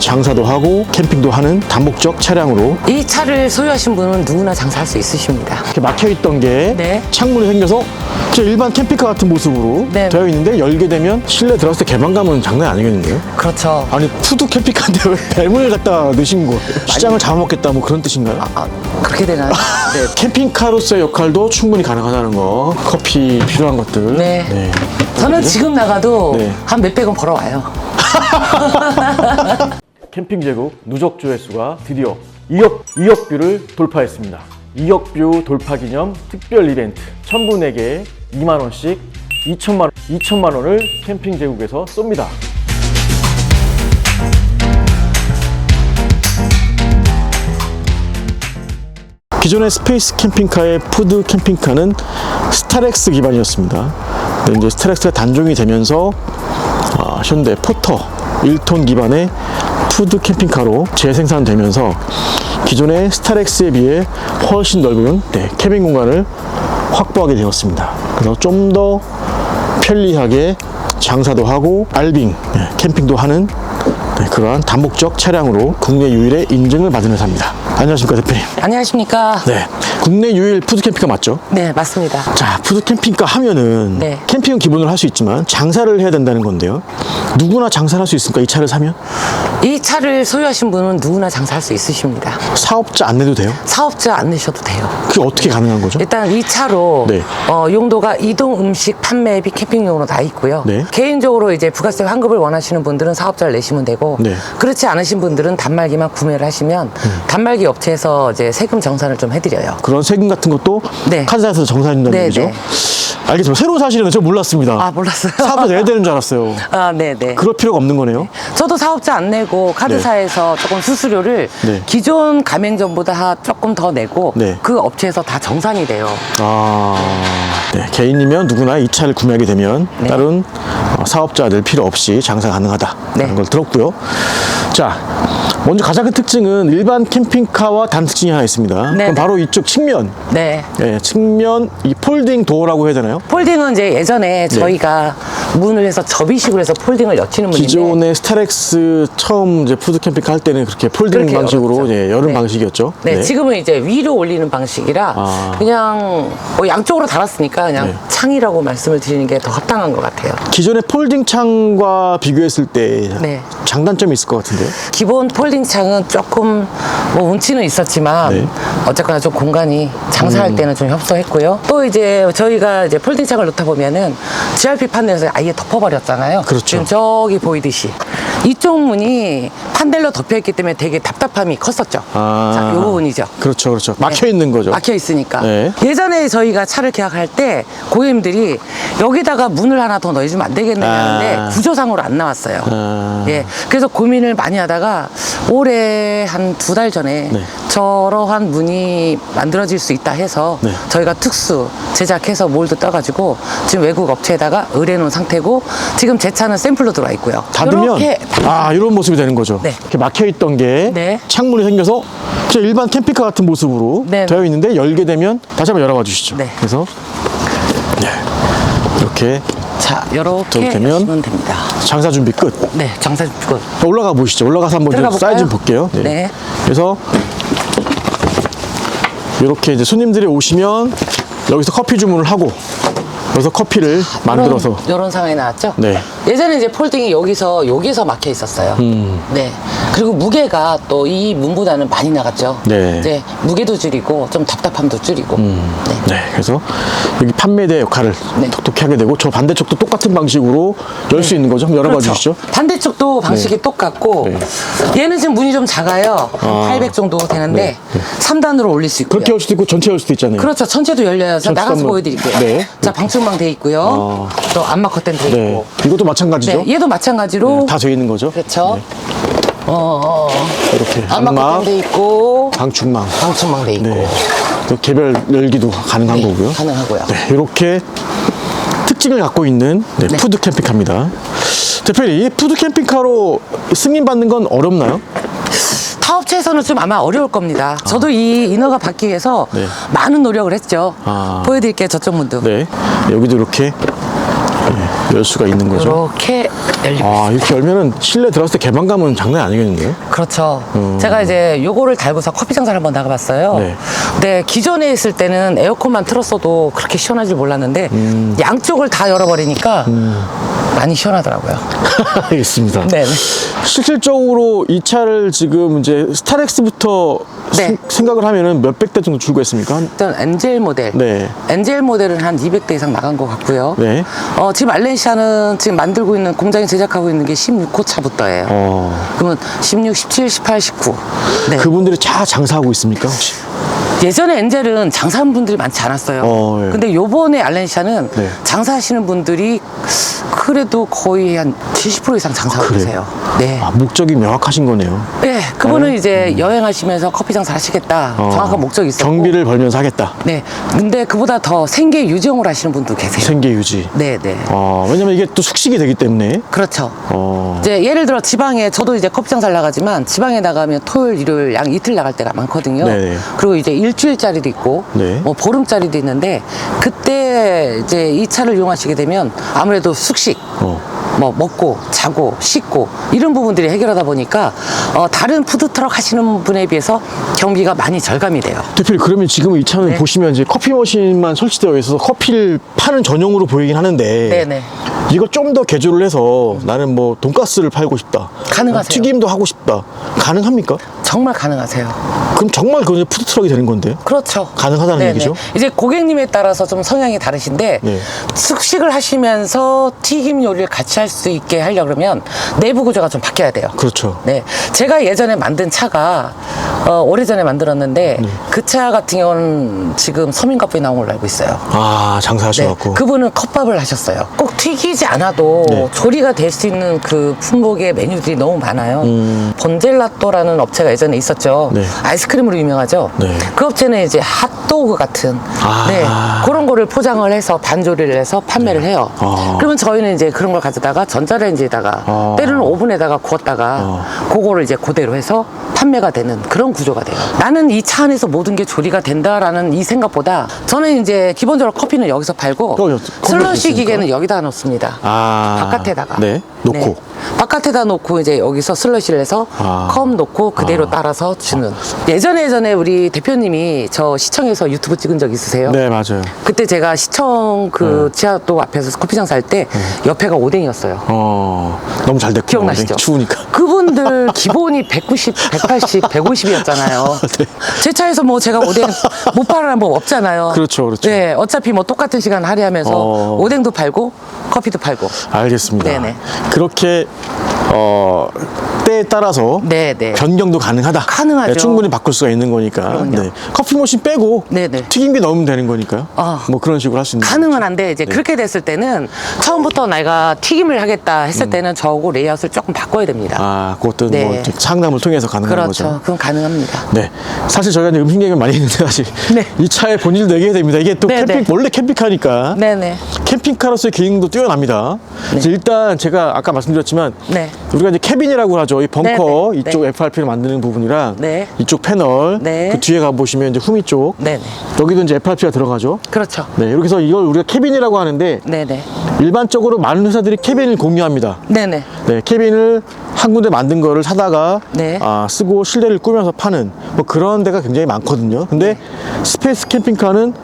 장사도 하고 캠핑도 하는 다목적 차량으로 이 차를 소유하신 분은 누구나 장사할 수 있으십니다. 이렇게 막혀있던 게 네. 창문이 생겨서 진짜 일반 캠핑카 같은 모습으로 네. 되어 있는데 열게 되면 실내 들어갔을 때 개방감은 장난이 아니겠는데요? 그렇죠. 아니 푸드 캠핑카인데 왜 뱀을 갖다 넣으신 거예요? 시장을 잡아먹겠다 뭐 그런 뜻인가요? 그렇게 되나요? 네. 캠핑카로서의 역할도 충분히 가능하다는 거. 커피 필요한 것들. 네. 저는 지금 나가도 네. 한 몇백원 벌어와요. 캠핑 제국 누적 조회수가 드디어 2억 뷰를 돌파했습니다. 2억 뷰 돌파 기념 특별 이벤트 1000분에게 2만원씩 2천만원을 캠핑 제국에서 쏩니다. 기존의 스페이스 캠핑카의 푸드 캠핑카는 스타렉스 기반이었습니다. 근데 이제 스타렉스가 단종이 되면서 현대 포터 1톤 기반의 푸드 캠핑카로 재생산되면서 기존의 스타렉스에 비해 훨씬 넓은 캐빈 공간을 확보하게 되었습니다. 그래서 좀 더 편리하게 장사도 하고 알빙, 캠핑도 하는 그러한 다목적 차량으로 국내 유일의 인증을 받은 회사입니다. 안녕하십니까 대표님. 안녕하십니까? 네, 국내 유일 푸드 캠핑카 맞죠? 네, 맞습니다. 자, 푸드 캠핑카 하면은 네. 캠핑은 기본으로 할 수 있지만 장사를 해야 된다는 건데요. 누구나 장사를 할 수 있습니까? 이 차를 사면? 이 차를 소유하신 분은 누구나 장사할 수 있으십니다. 사업자 안 내도 돼요? 사업자 안 내셔도 돼요. 그게 어떻게 가능한 거죠? 일단 이 차로 네. 용도가 이동 음식 판매 비 캠핑용으로 다 있고요. 네. 개인적으로 이제 부가세 환급을 원하시는 분들은 사업자를 내시면 되고, 네. 그렇지 않으신 분들은 단말기만 구매를 하시면 단말기 업체에서 이제 세금 정산을 좀 해드려요. 그런 세금 같은 것도 네. 카드사에서 정산해준다는 네, 얘기죠? 네. 알겠습니다. 새로운 사실은 저 몰랐습니다. 아, 몰랐어요? 사업자 내야 되는 줄 알았어요. 아, 네네. 그럴 필요가 없는 거네요. 저도 사업자 안 내고 카드사에서 조금 수수료를 네. 기존 가맹점보다 조금 더 내고 네. 그 업체에서 다 정산이 돼요. 네. 개인이면 누구나 이 차를 구매하게 되면 네. 다른 사업자 낼 필요 없이 장사 가능하다는 네. 걸 들었고요. 자, 먼저 가장 큰 특징은 일반 캠핑카와 다른 특징이 하나 있습니다. 네. 그럼 바로 이쪽 측면. 네. 네, 측면 이 폴딩 도어라고 해야 되나요? 폴딩은 이제 예전에 저희가 문을 해서 접이식으로 해서 폴딩을 여치는 분인데, 기존의 스타렉스 처음 이제 푸드 캠핑카 할 때는 그렇게 폴딩 그렇게 방식으로 열었죠. 여는 네. 방식이었죠. 네, 지금은 이제 위로 올리는 방식이라 그냥 양쪽으로 달았으니까 그냥 네. 창이라고 말씀을 드리는 게 더 합당한 것 같아요. 기존의 폴딩 창과 비교했을 때 네. 장단점이 있을 것 같은데요. 기본 폴딩 창은 조금 뭐 운치는 있었지만 네. 어쨌거나 좀 공간이 장사할 때는 좀 협소했고요. 또 이제 저희가 이제 폴딩 창을 놓다 보면은 GRP 판넬에서 아예 덮어버렸잖아요. 그렇죠. 지금 저기 보이듯이 이쪽 문이 판넬로 덮여있기 때문에 되게 답답함이 컸었죠. 자, 이 부분이죠. 그렇죠, 그렇죠. 막혀 있는 거죠. 막혀 있으니까. 네. 예전에 저희가 차를 계약할 때 고객님들이 여기다가 문을 하나 더 넣어주면 안 되겠느냐 하는데 구조상으로 안 나왔어요. 예. 그래서 고민을 많이 하다가 올해 한 2달 전에 네. 저러한 문이 만들어질 수 있다 해서 네. 저희가 특수 제작해서 몰드 떠가지고 지금 외국 업체에다가 의뢰놓은 상태고, 지금 제 차는 샘플로 들어와 있고요. 닫으면 이렇게 이런 모습이 되는 거죠. 네. 이렇게 막혀 있던 게 네. 창문이 생겨서 진짜 일반 캠핑카 같은 모습으로 네. 되어 있는데 열게 되면 다시 한번 열어봐 주시죠. 네. 그래서 이렇게 자, 이렇게 되면 하시면 됩니다. 장사 준비 끝. 네, 장사 끝. 올라가 보시죠. 올라가서 한번 들어가 좀 사이즈 좀 볼까요? 볼게요. 네. 그래서 이렇게 이제 손님들이 오시면 여기서 커피 주문을 하고 여기서 커피를 만들어서 이런 상황이 나왔죠? 네. 예전에 이제 폴딩이 여기서 막혀 있었어요. 네. 그리고 무게가 또 이 문보다는 많이 나갔죠. 네. 이제 무게도 줄이고 좀 답답함도 줄이고. 네. 네, 그래서 여기 판매대 역할을 네. 톡톡히 하게 되고 저 반대쪽도 똑같은 방식으로 열 수 있는 거죠. 한번 열어봐 그렇죠. 주시죠. 반대쪽도 방식이 네. 똑같고, 네. 얘는 지금 문이 좀 작아요. 한 800 정도 되는데 네. 3단으로 올릴 수 있고요. 그렇게 열 수도 있고 전체 열 수도 있잖아요. 그렇죠. 전체도 열려요. 자, 전체도 나가서 한번- 보여드릴게요. 네. 자, 방충망 돼 있고요. 또 안마 커튼 돼 네. 있고. 이것도 마찬가지죠. 네, 얘도 마찬가지로 다 되어 있는 거죠. 그렇죠. 이렇게 안마 안마, 커튼 돼 있고, 방충망. 방충망 돼 있고. 네. 또 개별 열기도 가능한 네, 거고요. 가능하고요. 네, 이렇게 특징을 갖고 있는 네. 푸드 캠핑카입니다. 대표님, 이 푸드 캠핑카로 승인받는 건 어렵나요? 타업체에서는 좀 아마 어려울 겁니다. 저도 이 인허가 받기 위해서 네. 많은 노력을 했죠. 보여드릴게요, 저쪽 문도. 네. 여기도 이렇게 열 수가 있는 거죠. 이렇게 열리고 아, 이렇게 열면은 실내 들어갔을 때 개방감은 장난이 아니겠는데요? 그렇죠. 제가 이제 요거를 달고서 커피 장사를 한번 나가봤어요. 네. 근데 기존에 있을 때는 에어컨만 틀었어도 그렇게 시원하지 몰랐는데 양쪽을 다 열어버리니까 많이 시원하더라고요. 알겠습니다. 네. 실질적으로 이 차를 지금 이제 스타렉스부터 네. 생각을 하면은 몇백 대 정도 출고했습니까? 일단 엔젤 모델. 네. 엔젤 모델은 한 200대 이상 나간 것 같고요. 네. 지금 알렌시아는 지금 만들고 있는 공장에 제작하고 있는 게 16호 차부터예요. 그러면 16, 17, 18, 19. 네. 그분들이 차 장사하고 있습니까, 혹시? 예전에 엔젤은 장사하는 분들이 많지 않았어요. 예. 근데 요번에 알렌시아는 네. 장사하시는 분들이 그래도 거의 한 70% 이상 장사하고 그래요? 계세요. 네. 아, 목적이 명확하신 거네요. 네, 그분은 이제 여행하시면서 커피 장사 하시겠다. 정확한 목적이 있었고. 경비를 벌면서 하겠다. 네. 근데 그보다 더 생계 유지용을 하시는 분도 계세요. 생계 유지. 네, 네. 왜냐면 이게 또 숙식이 되기 때문에. 그렇죠. 어. 이제 예를 들어 지방에 저도 이제 커피 장사를 나가지만 지방에 나가면 토요일, 일요일 양 이틀 나갈 때가 많거든요. 네네. 그리고 이제 일주일짜리도 있고 네. 뭐 보름짜리도 있는데 그때 이제 이 차를 이용하시게 되면 아무래도 숙식 뭐 먹고 자고 씻고 이런 부분들이 해결하다 보니까 다른 푸드트럭 하시는 분에 비해서 경비가 많이 절감이 돼요. 대표님, 그러면 지금 이 차는 네. 보시면 이제 커피 머신만 설치되어 있어서 커피를 파는 전용으로 보이긴 하는데. 네네. 이거 좀 더 개조를 해서 나는 뭐 돈가스를 팔고 싶다. 가능하세요. 튀김도 하고 싶다. 가능합니까? 정말 가능하세요. 그럼 정말 그건 푸드트럭이 되는 건데. 그렇죠. 가능하다는 네네. 얘기죠? 이제 고객님에 따라서 좀 성향이 다르신데 네. 숙식을 하시면서 튀김 요리를 같이 할 수 있게 하려고 그러면 내부 구조가 좀 바뀌어야 돼요. 그렇죠. 네. 제가 예전에 만든 차가 오래전에 만들었는데 그 차 같은 경우는 지금 서민카페에 나온 걸로 알고 있어요. 아, 네. 장사하셔갖고. 그분은 컵밥을 하셨어요. 꼭 튀기지 않아도 네. 조리가 될 수 있는 그 품목의 메뉴들이 너무 많아요. 본젤라또라는 업체가 예전에 있었죠. 네. 아이스크림으로 유명하죠. 네. 그 업체는 이제 핫도그 같은 아. 네, 그런 거를 포장을 해서 반조리를 해서 판매를 해요. 아. 그러면 저희는 이제 그런 걸 가져다가 전자레인지에다가 아. 때로는 오븐에다가 구웠다가 그거를 이제 그대로 해서 판매가 되는 그런 구조가 돼요. 나는 이 차 안에서 모든 게 조리가 된다라는 이 생각보다 저는 이제 기본적으로 커피는 여기서 팔고 커피가 슬러시 있으니까? 기계는 여기다 놓습니다. 바깥에다가. 네. 놓고. 바깥에다 놓고 이제 여기서 슬러시를 해서 아. 컵 놓고 그대로 따라서 주는. 예전에 우리 대표님이 저 시청에서 유튜브 찍은 적 있으세요? 네, 맞아요. 그때 제가 시청 그 지하도 앞에서 커피 장사 할 때 옆에가 오뎅이었어요. 너무 잘 됐고. 기억나시죠? 추우니까. 그분들 기본이 190, 180, 150이었잖아요. 네. 제 차에서 뭐 제가 오뎅 못 팔아는 법 없잖아요. 그렇죠, 그렇죠. 네, 어차피 뭐 똑같은 시간 할애하면서 오뎅도 팔고 커피도 팔고. 알겠습니다. 네네. 그렇게 때에 따라서 네네. 변경도 가능하다. 가능하죠. 네, 충분히 바꿀 수가 있는 거니까. 그럼요. 네. 커피 머신 빼고 네네. 튀김기 넣으면 되는 거니까요. 뭐 그런 식으로 할 수 있는 가능은 거죠. 한데 이제 그렇게 됐을 때는 처음부터 내가 튀김을 하겠다 했을 때는 저하고 레이아웃을 조금 바꿔야 됩니다. 그것도 네. 뭐 상담을 통해서 가능한 그렇죠. 거죠. 그건 가능합니다. 네, 사실 저희가 이제 음식 얘기를 많이 했는데 사실 네. 이 차의 본질도 얘기해야 됩니다. 이게 또 네, 캠핑 네. 원래 캠핑카니까 네네. 캠핑카로서의 기능도 뛰어납니다. 그래서 일단 제가 아까 말씀드렸지만 네. 우리가 이제 캐빈이라고 하죠. 이 벙커 네, 네. 이쪽 네. FRP를 만드는 부분이랑 네. 이쪽 패널 네. 그 뒤에 가 보시면 이제 후미 쪽 네네. 여기도 이제 FRP가 들어가죠. 그렇죠. 네, 이렇게 해서 이걸 우리가 캐빈이라고 하는데 네네. 일반적으로 많은 회사들이 캐빈을 공유합니다. 네네. 네, 캐빈을 한 군데 만든 거를 사다가 네. 쓰고 실내를 꾸며서 파는 뭐 그런 데가 굉장히 많거든요. 근데 스페이스 캠핑카는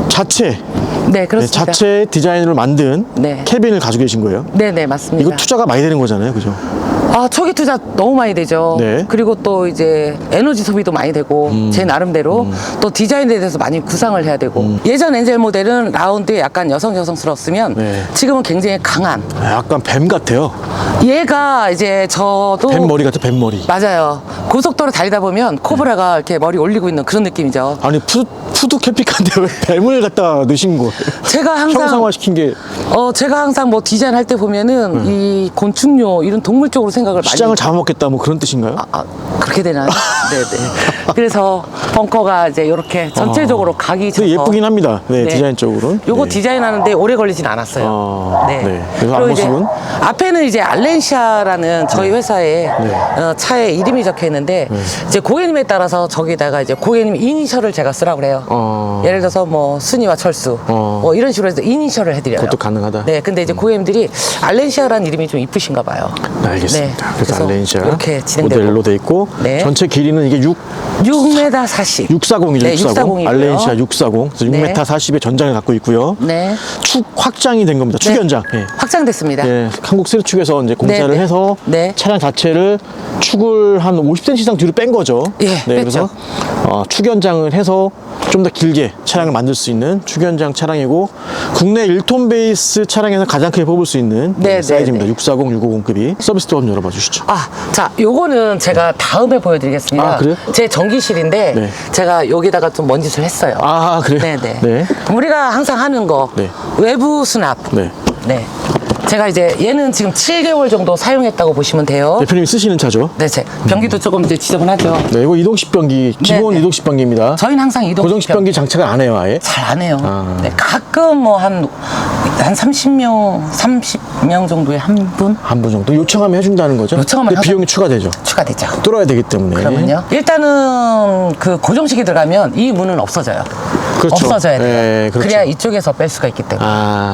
자체 네, 그렇습니다. 자체 디자인으로 만든 네. 캐빈을 가지고 계신 거예요. 네네, 맞습니다. 이거 투자가 많이 되는 거잖아요, 그죠? 초기 투자 너무 많이 되죠. 네. 그리고 또 이제 에너지 소비도 많이 되고 제 나름대로 또 디자인에 대해서 많이 구상을 해야 되고 예전 엔젤 모델은 라운드에 약간 여성스러웠으면 네. 지금은 굉장히 강한 약간 뱀 같아요. 얘가 이제 저도 뱀 머리 같아, 뱀 머리. 맞아요. 고속도로 달리다 보면 코브라가 이렇게 머리 올리고 있는 그런 느낌이죠. 아니 푸드 캠핑카인데 왜 뱀을 갖다 넣으신 거예요? 제가 항상 형상화 시킨 게 제가 항상 뭐 디자인 할 때 보면은 이 곤충류 이런 동물 쪽으로 생각을 많이. 시장을 잡아먹겠다 뭐 그런 뜻인가요? 그렇게 되나요? 네네. 그래서 벙커가 이제 이렇게 전체적으로 각이 져서 되게 예쁘긴 합니다. 네, 네. 디자인적으로. 요거 네. 디자인하는데 오래 걸리진 않았어요. 네. 그래서 그리고 이제 앞모습은? 앞에는 이제 알렌시아라는 저희 회사의 차에 이름이 적혀 있는데 이제 고객님에 따라서 저기다가 이제 고객님 이니셜을 제가 쓰라고 그래요. 예를 들어서 뭐 순이와 철수 뭐 이런 식으로 해서 이니셜을 해드려요. 그것도 가능하다. 네, 근데 이제 고객님들이 알렌시아라는 이름이 좀 이쁘신가 봐요. 네, 알겠습니다. 네, 그래서 알렌시아 이렇게 진행되고 모델로 돼 있고 네. 전체 길이는 이게 6m 40. 640이죠. 네, 640. 640이고요. 알렌시아 640. 그래서 네. 6m 40의 전장을 갖고 있고요. 네. 축 확장이 된 겁니다. 축 네. 연장. 예. 확장됐습니다. 예, 한국 세르축에서 이제 공사를 네, 네. 해서 네. 차량 자체를 축을 한 50cm 이상 뒤로 뺀 거죠. 예, 그래서 축 연장을 해서 좀 더 길게 차량을 만들 수 있는 축 연장 차량이고 국내 1톤 베이스 차량에서 가장 크게 뽑을 수 있는 네, 사이즈입니다. 네, 640, 650급이 서비스 도어 한번 열어봐 주시죠. 자, 요거는 제가 다음에 보여드리겠습니다. 그래요? 제 전기실인데 네. 제가 여기다가 좀 먼지를 했어요. 그래요? 네네. 네. 우리가 항상 하는 거 네. 외부 수납. 네. 네. 제가 이제 얘는 지금 7개월 정도 사용했다고 보시면 돼요. 대표님이 쓰시는 차죠? 네, 제 변기도 조금 이제 지저분하죠. 네, 이거 이동식 변기, 기본 네. 이동식 변기입니다. 저희는 항상 고정식 변기 장착을 안 해요, 아예. 잘 안 해요. 네, 가끔 뭐 한 30명 정도의 한 분 한 분 정도 요청하면 해준다는 거죠? 요청하면 근데 비용이 추가되죠. 추가되죠. 뚫어야 되기 때문에. 그러면요. 일단은 그 고정식이 들어가면 이 문은 없어져요. 그렇죠. 없어져야 돼요. 네, 그렇죠. 그래야 이쪽에서 뺄 수가 있기 때문에.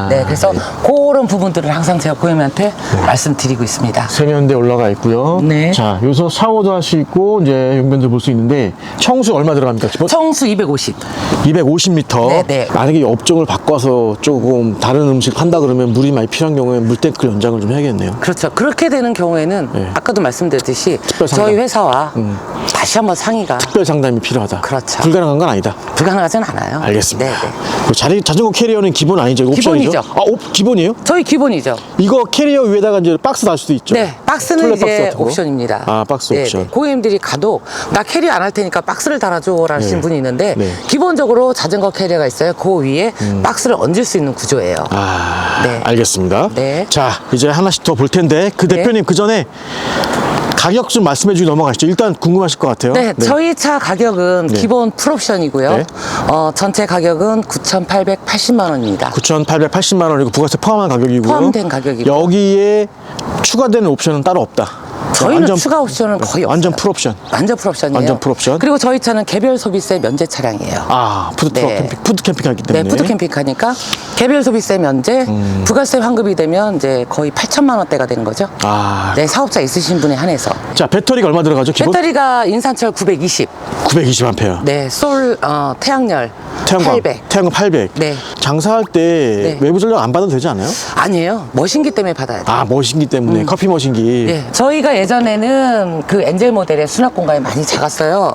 네. 그래서 그런 부분들을 항상 제가 고객님한테 말씀드리고 있습니다. 세면대 올라가 있고요. 네. 자, 여기서 샤워도 할 수 있고 이제 용변도 볼 수 있는데 청수 얼마 들어갑니까? 기본? 청수 250. 250m. 네, 네. 만약에 업종을 바꿔서 조금 다른 음식 판다 그러면 물이 많이 필요한 경우에 물탱크 연장을 좀 해야겠네요. 그렇죠. 그렇게 되는 경우에는 네. 아까도 말씀드렸듯이 특별 상담. 저희 회사와 다시 한번 상의가 특별 상담이 필요하다. 그렇죠. 불가능한 건 아니다. 불가능하진 않아요. 알겠습니다. 네, 네. 그리고 자전거 캐리어는 기본 아니죠? 이거 옵션이죠? 기본이죠. 기본이에요? 저희 기본이죠. 이거 캐리어 위에다가 이제 박스 달 수도 있죠? 네, 박스는 툴렛 박스 이제 같은 거? 옵션입니다. 박스 네, 옵션. 네. 고객님들이 가도 나 캐리어 안 할 테니까 박스를 달아줘라는 네. 분이 있는데 네. 기본적으로 자전거 캐리어가 있어요. 그 위에 박스를 얹을 수 있는 구조예요. 네. 알겠습니다. 네. 자, 이제 하나씩 더 볼 텐데 그 네. 대표님 그 전에 가격 좀 말씀해 주고 넘어가시죠. 일단 궁금하실 것 같아요. 네, 저희 차 가격은 네. 기본 풀옵션이고요. 네. 전체 가격은 9,880만 원입니다. 9,880만 원이고 부가세 포함한 가격이고요. 포함된 가격이고요. 여기에 추가되는 옵션은 따로 없다. 저희는 완전- 추가 옵션은 거의 없어요. 완전 풀옵션. 완전 풀옵션이에요. 완전 풀옵션. 그리고 저희 차는 개별 소비세 면제 차량이에요. 푸드 캠핑하기 네, 때문에. 푸드 캠핑카니까 개별 소비세 면제, 부가세 환급이 되면 이제 거의 8천만 원대가 되는 거죠. 네. 사업자 있으신 분에 한해서. 자, 배터리가 얼마 들어가죠? 기본 배터리가 인산철 920, 920A. 네, 태양열 태양광 800. 태양광 800. 네. 장사할 때 네. 외부 전력 안 받아도 되지 않아요? 아니에요. 머신기 때문에 받아야 돼요. 머신기 때문에 커피 머신기. 예, 저희가 예전에는 그 엔젤 모델의 수납 공간이 많이 작았어요.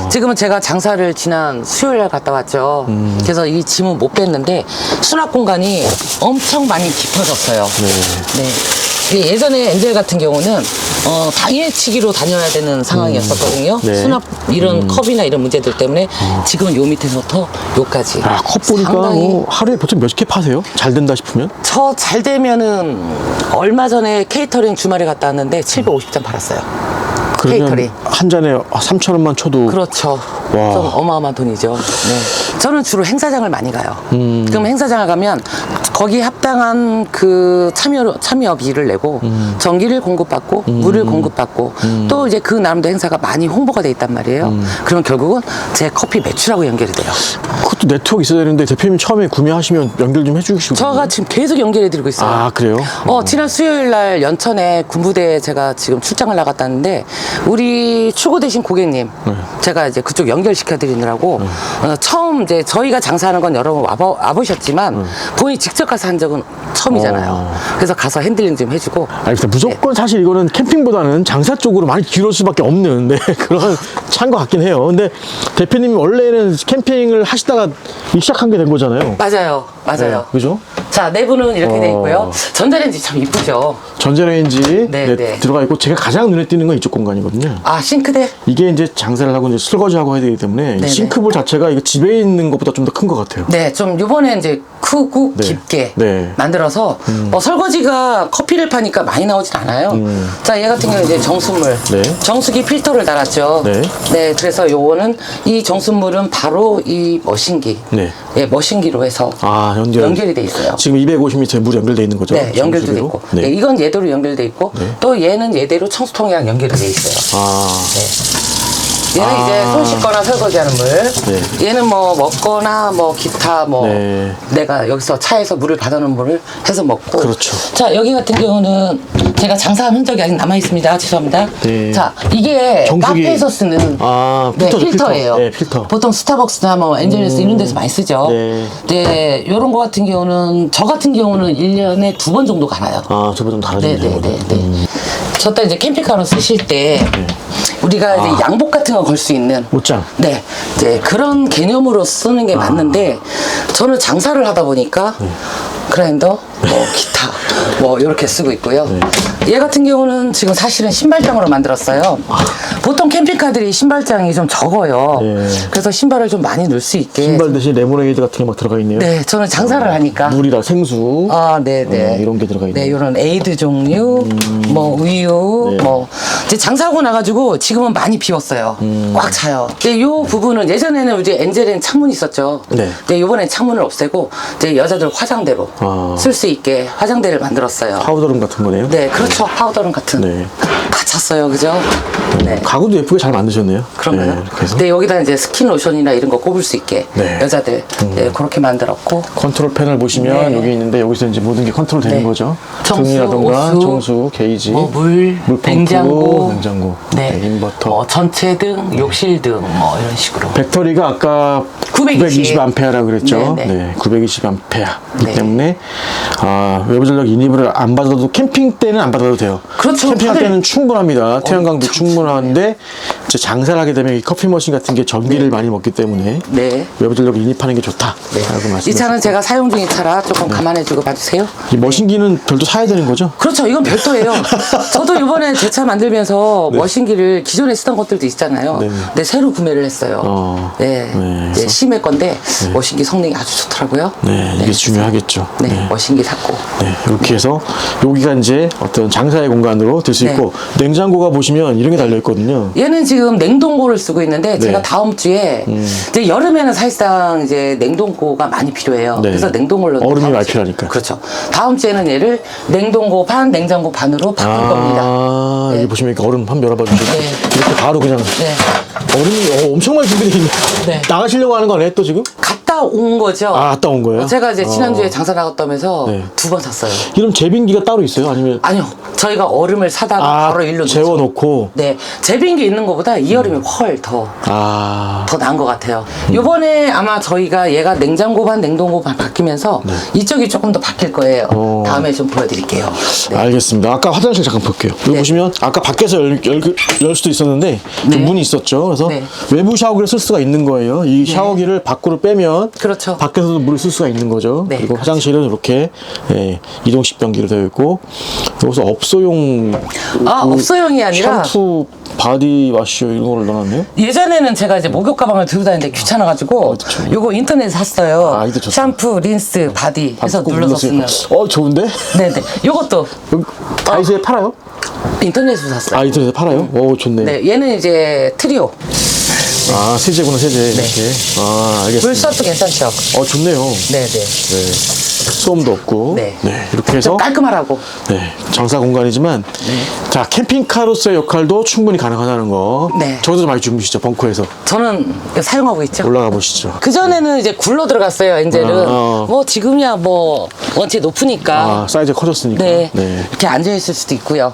지금은 제가 장사를 지난 수요일 날 갔다 왔죠. 그래서 이 짐은 못 뺐는데 수납 공간이 엄청 많이 깊어졌어요. 네. 이게 예전에 엔젤 같은 경우는 당일치기로 다녀야 되는 상황이었었거든요. 네. 수납 이런 컵이나 이런 문제들 때문에 지금은 요 밑에서부터 요까지. 컵 보니까 상당히 뭐 하루에 보통 몇 개 파세요? 잘 된다 싶으면? 저 잘 되면은 얼마 전에 케이터링 주말에 갔다 왔는데 750잔 팔았어요. 그러면 케이터링. 한 잔에 3,000원만 쳐도 그렇죠. 와. 좀 어마어마한 돈이죠. 네. 저는 주로 행사장을 많이 가요. 그럼 행사장을 가면 거기 합당한 그 참여비를 내고 전기를 공급받고 물을 공급받고 또 이제 그 나름대로 행사가 많이 홍보가 돼 있단 말이에요. 그럼 결국은 제 커피 매출하고 연결이 돼요. 그것도 네트워크 있어야 되는데 대표님 처음에 구매하시면 연결 좀 해주시고. 저가 지금 계속 연결해 드리고 있어요. 그래요? 지난 수요일 날 연천에 군부대에 제가 지금 출장을 나갔다는데 우리 출고되신 고객님 제가 이제 그쪽 연결시켜 드리느라고 처음 이제 저희가 장사하는 건 여러 번 와보셨지만 본인이 직접 가서 한 적은 처음이잖아요. 그래서 가서 핸들링 좀 해주고. 알겠습니다. 무조건 사실 이거는 캠핑보다는 장사 쪽으로 많이 기울을 수밖에 없는 그런 차인 것 같긴 해요. 근데 대표님이 원래는 캠핑을 하시다가 시작한 게 된 거잖아요. 맞아요. 네, 그죠? 자, 내부는 이렇게 돼 있고요. 전자레인지 참 이쁘죠. 전자레인지 네, 네. 들어가 있고 제가 가장 눈에 띄는 건 이쪽 공간이거든요. 아, 싱크대? 이게 이제 장사를 하고 이제 설거지하고 해야 되기 때문에 네네. 싱크볼 자체가 이거 집에 있는 것보다 좀 더 큰 것 같아요. 네, 좀 요번에 이제 크고 네. 깊게 네. 만들어서 설거지가 커피를 파니까 많이 나오진 않아요. 자, 얘 같은 경우는 이제 정수물. 네. 정수기 필터를 달았죠. 네. 네, 그래서 요거는 이 정수물은 바로 이 머신기. 네. 예, 머신기로 해서 아, 연결이 돼 있어요. 지금 250m에 물이 연결돼 있는 거죠? 네, 연결도 돼 정수기로? 있고. 네. 네, 이건 얘대로 연결돼 있고 또 얘는 얘대로 청수통이랑 연결이 돼 있어요. 아, 얘는 이제 손 씻거나 설거지하는 물. 네. 얘는 뭐 먹거나 뭐 기타 뭐 네. 내가 여기서 차에서 물을 받아놓은 물을 해서 먹고. 그렇죠. 자, 여기 같은 경우는 제가 장사한 흔적이 아직 남아 있습니다. 죄송합니다. 네. 자, 이게 정수기. 카페에서 쓰는 아, 네, 필터죠, 필터예요. 네, 필터. 보통 스타벅스나 뭐 엔젤리스 이런 데서 많이 쓰죠. 네. 네, 요런 거 같은 경우는 저 같은 경우는 1년에 2번 정도 갈아요. 아, 저보다 좀 다르네요. 네네네. 저때 이제 캠핑카로 쓰실 때 우리가 이제 양복 같은 거 걸 수 있는 옷장. 네, 이제 그런 개념으로 쓰는 게 맞는데 저는 장사를 하다 보니까 그라인더, 뭐 기타, 뭐 이렇게 쓰고 있고요. 얘 같은 경우는 지금 사실은 신발장으로 만들었어요. 보통 캠핑카들이 신발장이 좀 적어요. 네. 그래서 신발을 좀 많이 넣을 수 있게. 신발 대신 레모네이드 같은 게 막 들어가 있네요. 네, 저는 장사를 하니까. 물이랑 생수. 아, 네네. 이런 게 들어가 있네요. 네, 이런 에이드 종류, 뭐 우유, 네. 뭐 이제 장사하고 나가지고 지금은 많이 비웠어요. 꽉 차요. 근데 요 부분은 예전에는 이제 엔젤엔 창문 있었죠. 네. 근데 요번엔 창문을 없애고 이제 여자들 화장대로 아. 쓸 수 있게 화장대를 만들었어요. 파우더룸 같은 거네요. 네, 그렇죠. 파우더룸 같은. 네. 다 찼어요, 그죠? 네. 가구도 예쁘게 잘 만드셨네요. 그런가요? 네, 이렇게 해서 근데 여기다 이제 스킨 로션이나 이런 거 꼽을 수 있게 네. 여자들 네, 그렇게 만들었고. 컨트롤 패널 보시면 네. 여기 있는데 여기서 이제 모든 게 컨트롤 되는 네. 거죠. 정수, 등이라던가 오수, 정수, 게이지, 뭐 물, 물펌프, 냉장고, 네, 인버터. 뭐 전체등, 욕실등, 뭐 이런 식으로. 배터리가 아까 920 920A라고 그랬죠. 네, 네. 920A이기 네. 때문에 외부 전력 인입을 안 받아도 캠핑 때는 안 받아도 돼요. 그렇죠. 캠핑할 다들- 때는 충분합니다. 태양광도 엄청 충분한데 이제 장사를 하게 되면 이 커피 머신 같은 게 전기를 많이 먹기 때문에 네. 외부 전력 인입하는 게 좋다라고 이 말씀하셨어요. 차는 제가 사용 중인 차라 조금 감안해주고 봐주세요. 이 머신기는 별도 사야 되는 거죠? 그렇죠. 이건 별도예요. 저도 이번에 제 차 만들면서 머신기를 기존에 쓰던 것들도 있잖아요. 네. 근데 새로 구매를 했어요. 네. 네, 네, 심해 건데 머신기 성능이 아주 좋더라고요. 네, 이게 중요하겠죠. 네, 머신기 샀고. 네, 이렇게 해서 여기가 이제 어떤 장사의 공간으로 될 수 네. 있고 냉장고가 보시면 이런 게 달려 있거든요. 얘는 지금 냉동고를 쓰고 있는데 네. 제가 다음 주에 이제 여름에는 사실상 이제 냉동고가 많이 필요해요. 네. 그래서 냉동고를 얼음이 다음 많이 주에- 필요하니까. 그렇죠. 다음 주에는 얘를 냉동고 반, 냉장고 반으로 바꿀 겁니다. 네. 여기 보시면 이렇게 얼음 한번 열어봐 주시고 네. 이렇게 바로 그냥 네. 얼음이 엄청 많이 준비되어 있네. 네. 나가시려고 하는 거 아니에요 또 지금? 갔다 온 거죠. 갔다 온 거예요? 제가 이제 지난주에 장사 나갔다면서 네. 2번 샀어요. 이런 제빙기가 따로 있어요? 아니면 아니요. 저희가 얼음을 사다가 바로 일로 넣죠. 재워놓고 네. 제빙기 있는 것보다 이 얼음이 훨 더 나은 것 같아요. 요번에 아마 저희가 얘가 냉장고 반, 냉동고 반 바뀌면서 이쪽이 조금 더 바뀔 거예요. 다음에 좀 보여드릴게요. 네. 알겠습니다. 아까 화장실 잠깐 볼게요. 여기 네. 보시면 아까 밖에서 열 수도 있었는데 좀 네. 문이 있었죠. 그래서 네. 외부 샤워기를 쓸 수가 있는 거예요. 이 샤워기를 밖으로 빼면 그렇죠. 밖에서도 물을 쓸 수가 있는 거죠. 네, 그리고 화장실은 이렇게 이동식 변기로 되어 있고 여기서 업소용 업소용이 아니라 샴푸, 바디와시 이런 거를 넣어놨네요. 예전에는 제가 이제 목욕 가방을 들고 다니는데 귀찮아가지고 요거 인터넷에서 샀어요. 이거 좋다. 샴푸, 린스, 바디 해서 꼭 눌러서 쓰는. 좋은데? 네네. 요것도 다이소에 팔아요? 인터넷으로 샀어요. 인터넷에 팔아요? 오, 좋네. 네, 얘는 이제 트리오. 세제구나, 세제. 이렇게. 알겠습니다. 물서도 괜찮죠? 좋네요. 네네. 네. 소음도 없고. 네. 이렇게 해서. 좀 깔끔하라고. 장사 공간이지만. 자, 캠핑카로서의 역할도 충분히 가능하다는 거. 네. 저도 많이 주무시죠, 벙커에서. 저는 이거 사용하고 있죠. 올라가 보시죠. 그전에는 이제 굴러 들어갔어요, 엔젤은. 뭐 지금이야 뭐 원체 높으니까. 사이즈가 커졌으니까. 네. 이렇게 앉아있을 수도 있고요.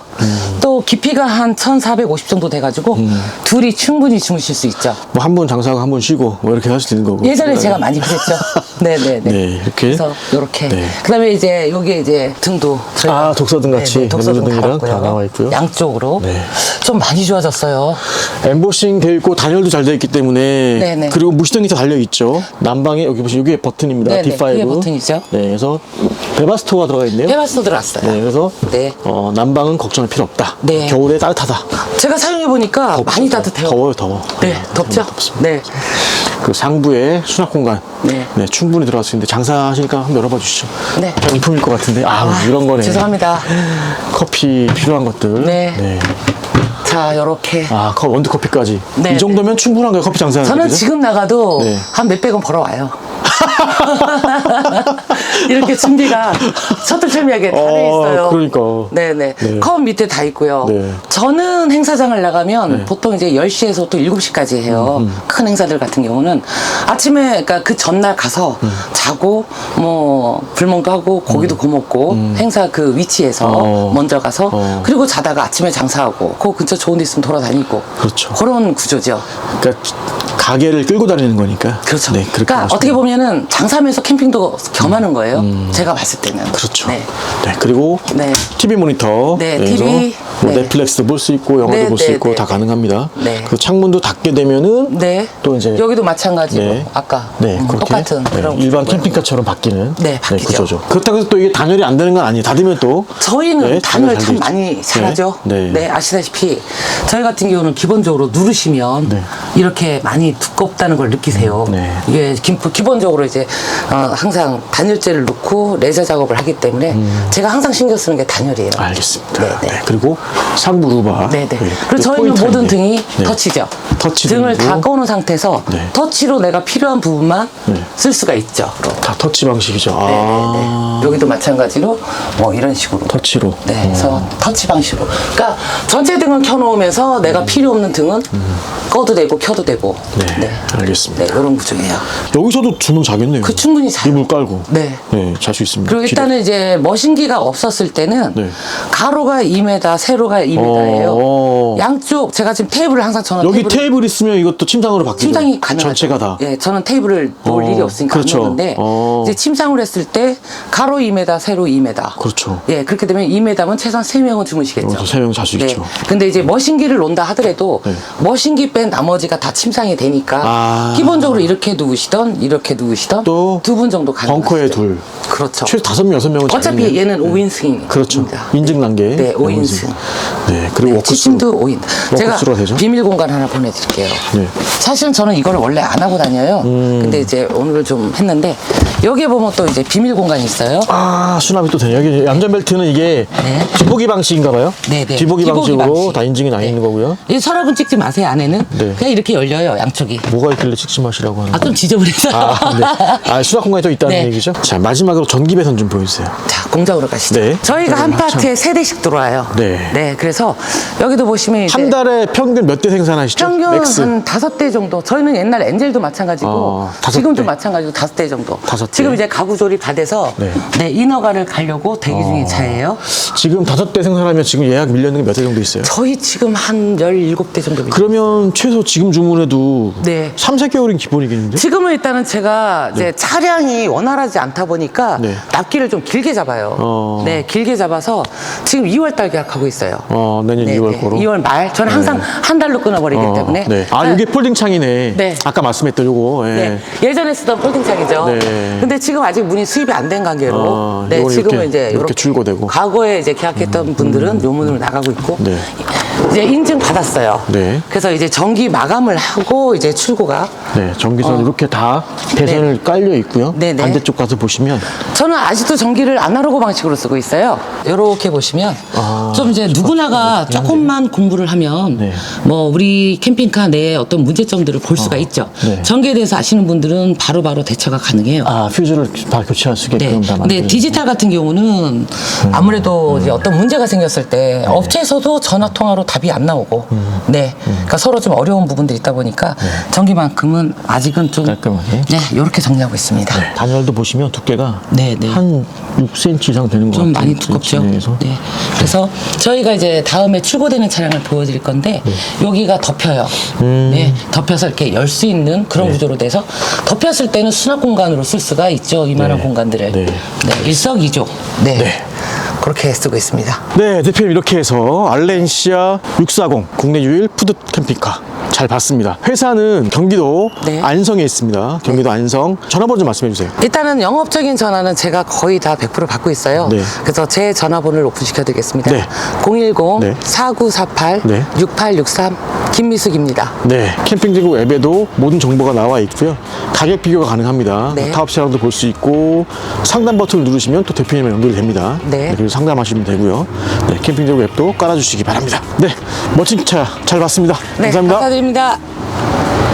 또 요 깊이가 한 1450 정도 돼가지고 둘이 충분히 주무실 수 있죠. 뭐 한 분 장사하고 한 분 쉬고 뭐 이렇게 할 수도 있는 거고. 예전에 제가 많이 그랬죠. 네네네. 네, 이렇게. 그래서 요렇게. 네. 그다음에 이제 여기 이제 등도 저희가 아, 독서등 같이 네네, 독서등 메모등이랑 달았고요. 다 나와 있고요. 양쪽으로 네. 좀 많이 좋아졌어요. 엠보싱 되어 있고 단열도 잘 되어 있기 때문에 네네. 그리고 무시등이 다 달려 있죠. 난방에 여기 보시면 이게 버튼입니다. 네네, D5. 이게 버튼이죠. 네, 그래서 베바스토가 들어가 있네요. 페바스도 들어왔어요. 네, 그래서 네. 난방은 걱정할 필요 없다. 네. 겨울에 따뜻하다. 제가 사용해 보니까 많이 따뜻해요. 더워요, 더워. 네, 덥죠? 덥습니다. 네. 그 상부에 수납 공간. 네. 충분히 들어갈 수 있는데 장사하시니까 한번 열어봐 주시죠. 네. 정품일 것 같은데. 이런 거네. 죄송합니다. 커피 필요한 것들. 네. 자, 요렇게. 원두커피까지. 네, 이 정도면 충분한 거예요, 커피 장사하는 저는 그죠? 지금 나가도 네. 한 몇백원 벌어와요. 이렇게 준비가 셔틀철미하게 다 돼 있어요. 그러니까. 네네. 네. 컵 밑에 다 있고요. 네. 저는 행사장을 나가면 보통 이제 10시에서 또 7시까지 해요. 큰 행사들 같은 경우는 아침에, 그러니까 그 전날 가서 자고, 뭐, 불멍도 하고, 고기도 구워 먹고, 행사 그 위치에서 먼저 가서, 그리고 자다가 아침에 장사하고, 그 근처 좋은 데 있으면 돌아다니고. 그렇죠. 그런 구조죠. 그러니까 가게를 끌고 다니는 거니까. 그렇죠. 네, 그렇게 그러니까 하시면 어떻게 보면은 장사하면서 캠핑도 겸하는 거예요. 제가 봤을 때는. 그렇죠. 네. 네, 그리고 네. TV 모니터. 네, 그래서 TV. 뭐 네. 넷플릭스도 볼 수 있고 영화도 네, 볼 수 네, 있고 네, 다 네. 가능합니다. 네. 그 창문도 닫게 되면은 네. 또 이제 여기도 마찬가지로 네. 아까 그렇게 똑같은 그런 일반 구조고요. 캠핑카처럼 바뀌는 네, 바뀌죠. 구조죠. 그렇다고 해서 또 이게 단열이 안 되는 건 아니에요. 닫으면 또 저희는 네, 단열 잘 참 돼 많이 있죠. 잘하죠. 네. 아시다시피 저희 같은 경우는 기본적으로 누르시면 네. 이렇게 많이 두껍다는 걸 느끼세요. 네. 이게 기본적으로 이제 항상 단열재를 넣고 레저 작업을 하기 때문에 제가 항상 신경 쓰는 게 단열이에요. 알겠습니다. 네, 네. 네, 그리고 상부 루바. 네네. 네, 그리고 저희는 포인트 모든 아닌데. 등이 네. 터치죠. 터치 등을 등이고. 다 꺼놓은 상태에서 네. 터치로 내가 필요한 부분만 네. 쓸 수가 있죠. 다 터치 방식이죠. 네네네. 여기도 마찬가지로 뭐 이런 식으로. 터치로. 네, 그래서 터치 방식으로. 그러니까 전체 등을 켜놓으면서 내가 필요 없는 등은 꺼도 되고 켜도 되고. 네, 알겠습니다. 네, 이런 구조예요. 여기서도 주문 자겠네요. 그 충분히 자요. 이불 깔고. 네. 잘 수 있습니다. 그리고 일단은 이제 머신기가 없었을 때는 네. 가로가 2m, 세로가 2m예요. 양쪽 제가 지금 테이블을 항상 저는 여기 테이블 있으면 이것도 침상으로 바뀌죠. 침상이 가능하죠. 전체가 다. 예, 저는 테이블을 놓을 일이 없으니까 그렇죠. 안 놓는데 이제 침상을 했을 때 가로 2m, 세로 2m. 그렇죠. 예, 그렇게 되면 2m면 최소한 3명은 주무시겠죠. 여기서 3명 잘 수 있죠. 근데 이제 머신기를 놓는다 하더라도 네. 머신기 뺀 나머지가 다 침상이 되니까 기본적으로 이렇게 누우시던 이렇게 누우시던 또 두 분 정도 가능하시죠. 벙커에 둘. 그렇죠. 최소 5명, 6명은 어차피 얘는 5인승입니다. 그렇죠. 인증 단계. 네, 5인승. 네, 그리고 워크스루. 치침도 5인. 제가 워크스루가 되죠? 비밀 공간 하나 보내드릴게요. 네. 사실은 저는 이거를 원래 안 하고 다녀요. 근데 이제 오늘 좀 했는데 여기에 보면 또 이제 비밀 공간이 있어요. 수납이 또 되네요. 여기 얌전벨트는 이게 네. 뒤보기 방식인가 봐요. 네, 네. 뒤보기 뒤보기 방식으로 방식. 다 인증이 나 네. 있는 거고요. 이 서랍은 찍지 마세요. 안에는 네. 그냥 이렇게 열려요. 양쪽이. 뭐가 있길래 찍찍하시라고 하는 좀 지저분해서. 네. 수납 공간이 또 있다는 네. 얘기죠. 자, 마지막으로 전기 배선 좀 보여주세요. 자, 공장으로 가시죠. 네. 저희가 한 파트에 3대씩 들어와요. 네. 그래서 여기도 보시면 이제 한 달에 평균 몇 대 생산하시죠? 평균 맥스. 한 5대 정도. 저희는 옛날 엔젤도 마찬가지고 다섯 지금도 대. 마찬가지고 5대 정도. 5대. 지금 이제 가구 조립 다 돼서 네. 인허가를 가려고 대기 중인 차예요. 지금 5대 생산하면 지금 예약 밀려있는 게 몇 대 정도 있어요? 저희 지금 한 17대 정도. 그러면 최소 지금 주문해도 네. 3-4개월인 기본이겠는데? 지금은 일단은 제가 이제 차량이 원활하지 않다 보니까 네. 납기를 좀 길게 잡아요. 네, 길게 잡아서 지금 2월 달 계약하고 있어요. 내년 네, 2월 네. 거로. 2월 말. 저는 항상 한 달로 끊어버리기 때문에. 네. 이게 폴딩 창이네. 네. 아까 말씀했던 요거. 예. 네. 예전에 쓰던 폴딩창이죠. 네. 근데 지금 아직 문이 수입이 안 된 관계로. 네, 요거는 지금은 이렇게, 이제 이렇게 출고되고. 과거에 이제 계약했던 분들은 요 문으로 나가고 있고. 네. 이제 인증 받았어요. 네. 그래서 이제 정기 마감을 하고 이제 출고가. 네, 전기선 이렇게 다 배선을 깔려 있고요. 네, 네. 반대쪽 가서 보시면 저는 아직도 전기를 아날로그 방식으로 쓰고 있어요. 이렇게 보시면 좀 이제 누구나가 조금만 공부를 하면 네. 뭐 우리 캠핑카 내에 어떤 문제점들을 볼 수가 있죠. 네. 전기에 대해서 아시는 분들은 바로바로 대처가 가능해요. 퓨즈를 다 교체할 수 있게끔 네. 다 근데 만들어요. 디지털 같은 경우는 아무래도 이제 어떤 문제가 생겼을 때 업체에서도 전화 통화로 답이 답이 안 나오고, 네, 그러니까 서로 좀 어려운 부분들이 있다 보니까 전기만큼은 아직은 좀 깔끔하게. 네, 이렇게 정리하고 있습니다. 단열도 보시면 두께가 네, 네. 한 6cm 이상 되는 것 좀 같아요. 많이 두껍죠. 진행해서. 네. 그래서 저희가 이제 다음에 출고되는 차량을 보여드릴 건데 여기가 덮여요. 네, 덮여서 이렇게 열 수 있는 그런 구조로 돼서 덮였을 때는 수납 공간으로 쓸 수가 있죠. 이만한 네. 공간들을. 네. 네, 일석이조. 네. 네. 그렇게 쓰고 있습니다. 네, 대표님 이렇게 해서 알렌시아 640 국내 유일 푸드 캠핑카 잘 봤습니다. 회사는 경기도 네. 안성에 있습니다. 경기도 안성. 전화번호 좀 말씀해 주세요. 일단은 영업적인 전화는 제가 거의 다 100% 받고 있어요. 네. 그래서 제 전화번호를 오픈시켜 드리겠습니다. 네. 010-4948-6863 김미숙입니다. 네, 캠핑제국 앱에도 모든 정보가 나와 있고요. 가격 비교가 가능합니다. 네. 타업 시장도 볼 수 있고 상담 버튼을 누르시면 또 대표님과 연결이 됩니다. 네. 그래서 상담하시면 되고요. 네, 캠핑제국 앱도 깔아주시기 바랍니다. 네, 멋진 차 잘 봤습니다. 네, 감사합니다. 감사드립니다.